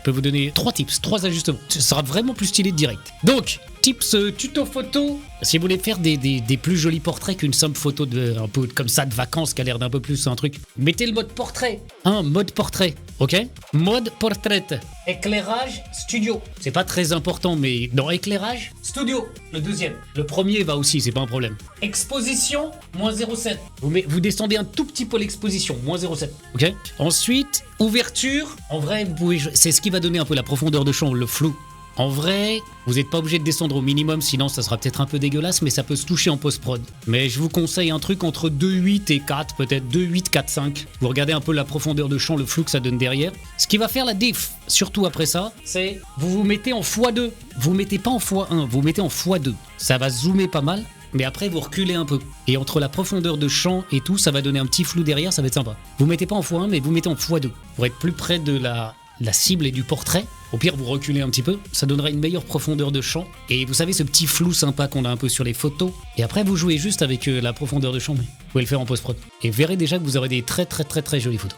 je peux vous donner 3 tips, 3 ajustements. Ce sera vraiment plus stylé de direct. Donc, tips tuto photo. Si vous voulez faire des plus jolis portraits qu'une simple photo un peu comme ça de vacances qui a l'air d'un peu plus un truc, mettez le mode portrait. Mode portrait, ok? Mode portrait. Éclairage studio. C'est pas très important, mais dans éclairage studio, le deuxième. Le premier va aussi, c'est pas un problème. Exposition, moins 0,7. Vous descendez un tout petit peu l'exposition, moins 0,7. Ok? Ensuite, ouverture. En vrai, c'est ce qui va donner un peu la profondeur de champ, le flou. En vrai, vous n'êtes pas obligé de descendre au minimum, sinon ça sera peut-être un peu dégueulasse, mais ça peut se toucher en post-prod. Mais je vous conseille un truc entre 2,8 et 4, peut-être 2,8, 4, 5. Vous regardez un peu la profondeur de champ, le flou que ça donne derrière. Ce qui va faire la diff, surtout après ça, c'est vous mettez en x2. Vous mettez pas en x1, vous mettez en x2. Ça va zoomer pas mal. Mais après, vous reculez un peu. Et entre la profondeur de champ et tout, ça va donner un petit flou derrière, ça va être sympa. Vous mettez pas en x1, mais vous mettez en x2. Pour être plus près de la cible et du portrait. Au pire, vous reculez un petit peu, ça donnera une meilleure profondeur de champ. Et vous savez, ce petit flou sympa qu'on a un peu sur les photos. Et après, vous jouez juste avec la profondeur de champ. Vous pouvez le faire en post-prod. Et vous verrez déjà que vous aurez des très très très très jolies photos.